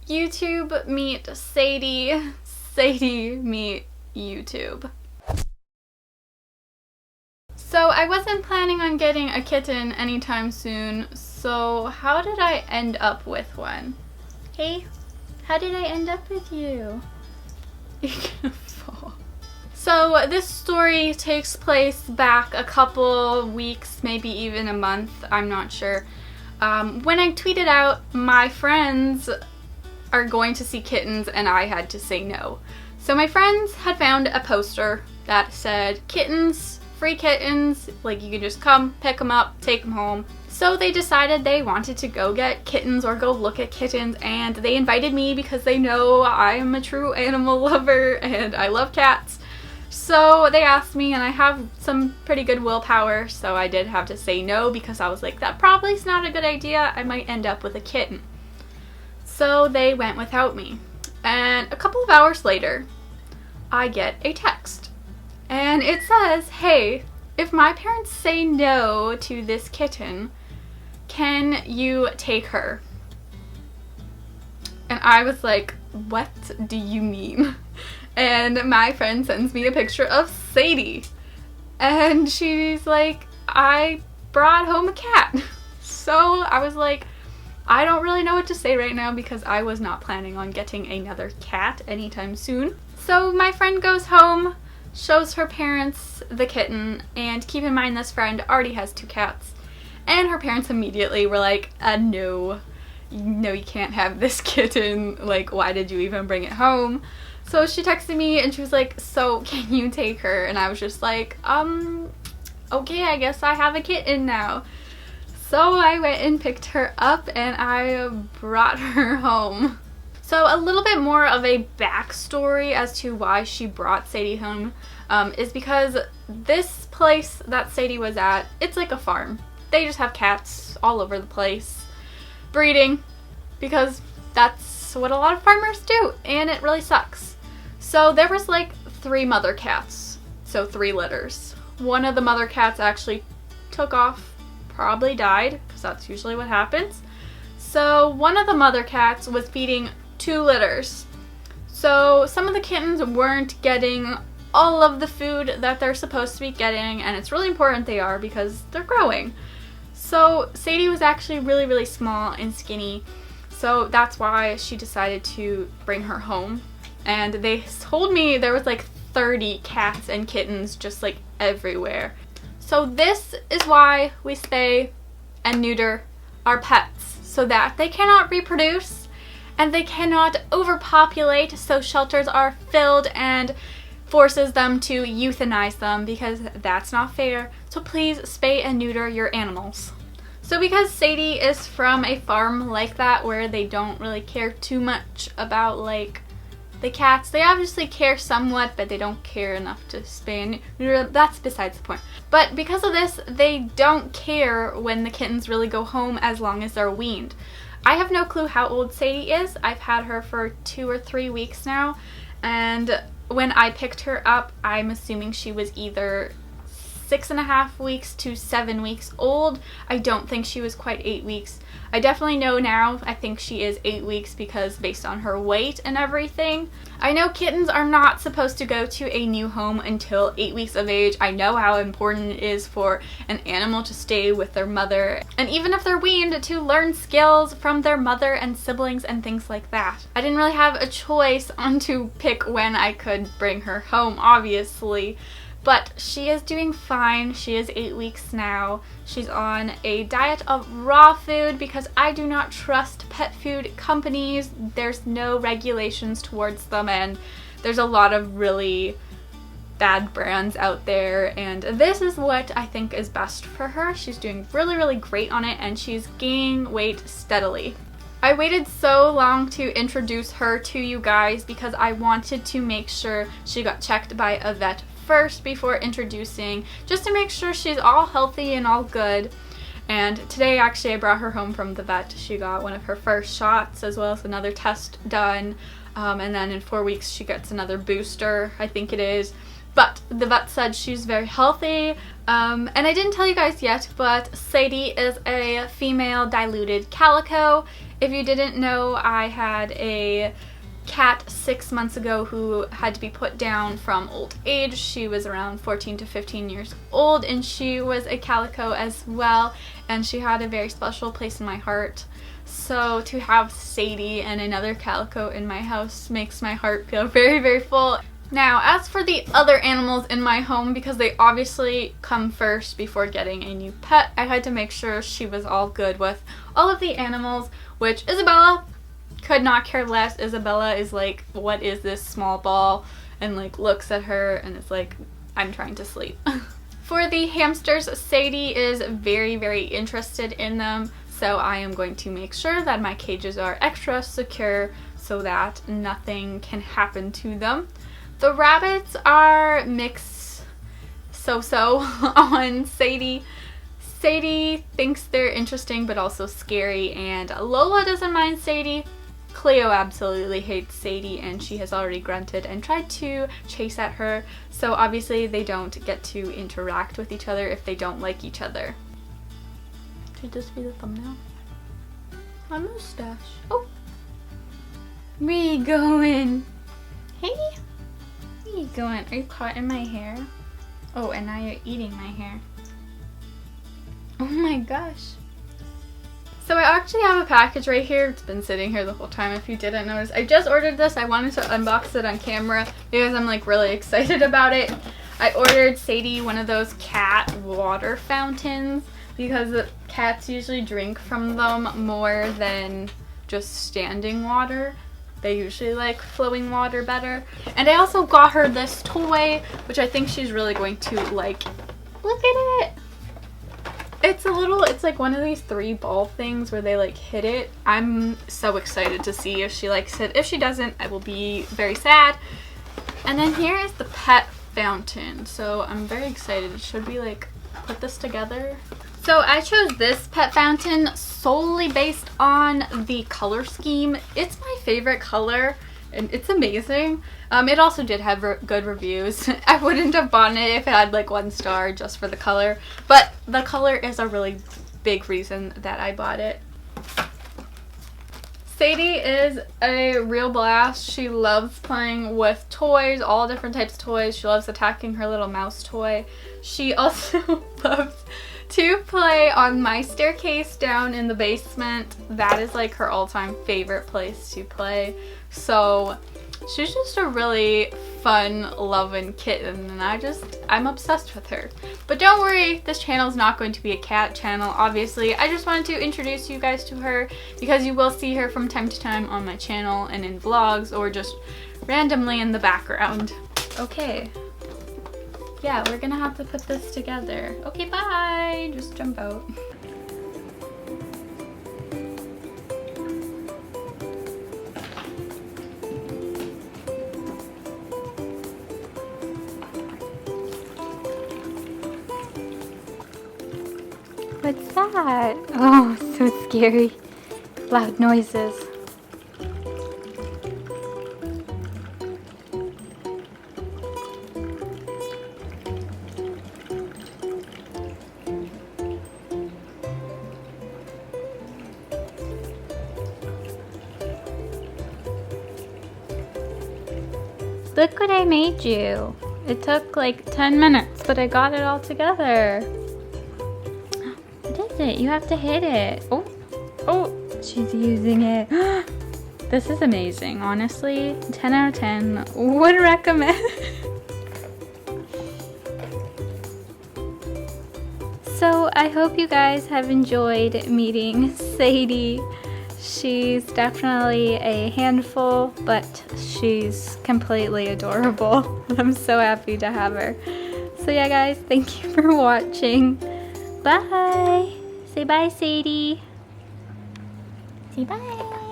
YouTube meet Sadie, Sadie meet YouTube. So I wasn't planning on getting a kitten anytime soon, so how did I end up with one? Hey, how did I end up with you? You're gonna fall. So this story takes place back a couple weeks, maybe even a month, I'm not sure. When I tweeted out, my friends are going to see kittens, and I had to say no. So my friends had found a poster that said kittens, free kittens, like you can just come, pick them up, take them home. So they decided they wanted to go get kittens or go look at kittens, and they invited me because they know I'm a true animal lover and I love cats. So they asked me, and I have some pretty good willpower, so I did have to say no because I was like, that probably is not a good idea. I might end up with a kitten. So they went without me. And a couple of hours later, I get a text. And it says, hey, if my parents say no to this kitten, can you take her? And I was like, what do you mean? And my friend sends me a picture of Sadie. And she's like, I brought home a cat. So I was like, I don't really know what to say right now because I was not planning on getting another cat anytime soon. So my friend goes home, shows her parents the kitten, and keep in mind this friend already has 2 cats. And her parents immediately were like, no, you can't have this kitten. Like, why did you even bring it home? So she texted me and she was like, so can you take her? And I was just like, okay, I guess I have a kitten now. So I went and picked her up and I brought her home. So a little bit more of a backstory as to why she brought Sadie home is because this place that Sadie was at, it's like a farm. They just have cats all over the place, breeding, because that's what a lot of farmers do, and it really sucks. So there was like 3 mother cats, so 3 litters. One of the mother cats actually took off, probably died, because that's usually what happens. So one of the mother cats was feeding 2 litters. So some of the kittens weren't getting all of the food that they're supposed to be getting, and it's really important they are because they're growing. So Sadie was actually really, really small and skinny, so that's why she decided to bring her home. And they told me there was like 30 cats and kittens just like everywhere. So this is why we spay and neuter our pets, so that they cannot reproduce and they cannot overpopulate, so shelters are filled and forces them to euthanize them, because that's not fair. So please spay and neuter your animals. So because Sadie is from a farm like that where they don't really care too much about like the cats, they obviously care somewhat, but they don't care enough to spay and neuter. That's besides the point. But because of this, they don't care when the kittens really go home as long as they're weaned. I have no clue how old Sadie is. I've had her for 2 or 3 weeks now, and when I picked her up, I'm assuming she was either 6.5 weeks to 7 weeks old. I don't think she was quite 8 weeks. I definitely know now, I think she is 8 weeks because based on her weight and everything. I know kittens are not supposed to go to a new home until 8 weeks of age. I know how important it is for an animal to stay with their mother, and even if they're weaned, to learn skills from their mother and siblings and things like that. I didn't really have a choice on to pick when I could bring her home, obviously. But she is doing fine. She is 8 weeks now. She's on a diet of raw food because I do not trust pet food companies. There's no regulations towards them, and there's a lot of really bad brands out there, and this is what I think is best for her. She's doing really, really great on it, and she's gaining weight steadily. I waited so long to introduce her to you guys because I wanted to make sure she got checked by a vet first before introducing, just to make sure she's all healthy and all good. And today actually I brought her home from the vet. She got one of her first shots as well as another test done, and then in 4 weeks she gets another booster, I think it is. But the vet said she's very healthy, and I didn't tell you guys yet, but Sadie is a female diluted calico, If you didn't know, I had a cat 6 months ago who had to be put down from old age. She was around 14 to 15 years old, and she was a calico as well, and she had a very special place in my heart. So to have Sadie and another calico in my house makes my heart feel very, very full. Now, as for the other animals in my home, because they obviously come first before getting a new pet, I had to make sure she was all good with all of the animals, which Isabella could not care less. Isabella is like, what is this small ball? And like looks at her and it's like, I'm trying to sleep. For the hamsters, Sadie is very, very interested in them, so I am going to make sure that my cages are extra secure so that nothing can happen to them. The rabbits are mixed so-so on Sadie. Sadie thinks they're interesting but also scary, and Lola doesn't mind Sadie. Cleo absolutely hates Sadie, and she has already grunted and tried to chase at her, so obviously they don't get to interact with each other if they don't like each other. Should this be the thumbnail? My mustache. Oh! Where you going? Hey? Where you going? Are you caught in my hair? Oh, and now you're eating my hair. Oh my gosh. So I actually have a package right here. It's been sitting here the whole time if you didn't notice. I just ordered this. I wanted to unbox it on camera because I'm like really excited about it. I ordered Sadie one of those cat water fountains because the cats usually drink from them more than just standing water. They usually like flowing water better. And I also got her this toy, which I think she's really going to like. Look at it! It's like one of these 3 ball things where they like hit it. I'm so excited to see if she likes it. If she doesn't, I will be very sad. And then here is the pet fountain. So I'm very excited. Should we like put this together? So I chose this pet fountain solely based on the color scheme. It's my favorite color and it's amazing. It also did have good reviews. I wouldn't have bought it if it had like 1 star just for the color, but the color is a really big reason that I bought it. Sadie is a real blast. She loves playing with toys, all different types of toys. She loves attacking her little mouse toy. She also loves to play on my staircase down in the basement. That is like her all-time favorite place to play. So she's just a really fun, loving kitten, and I'm obsessed with her. But don't worry, this channel is not going to be a cat channel, obviously. I just wanted to introduce you guys to her because you will see her from time to time on my channel and in vlogs or just randomly in the background. Okay. Yeah, we're gonna have to put this together. Okay, bye! Just jump out. What's that? Oh, so scary. Loud noises. Look what I made you. It took like 10 minutes, but I got it all together. What is it? You have to hit it. Oh, oh, she's using it. This is amazing, honestly. 10 out of 10. Would recommend. So I hope you guys have enjoyed meeting Sadie. She's definitely a handful, but she's completely adorable. I'm so happy to have her. So yeah guys, thank you for watching. Bye! Say bye, Sadie. Say bye.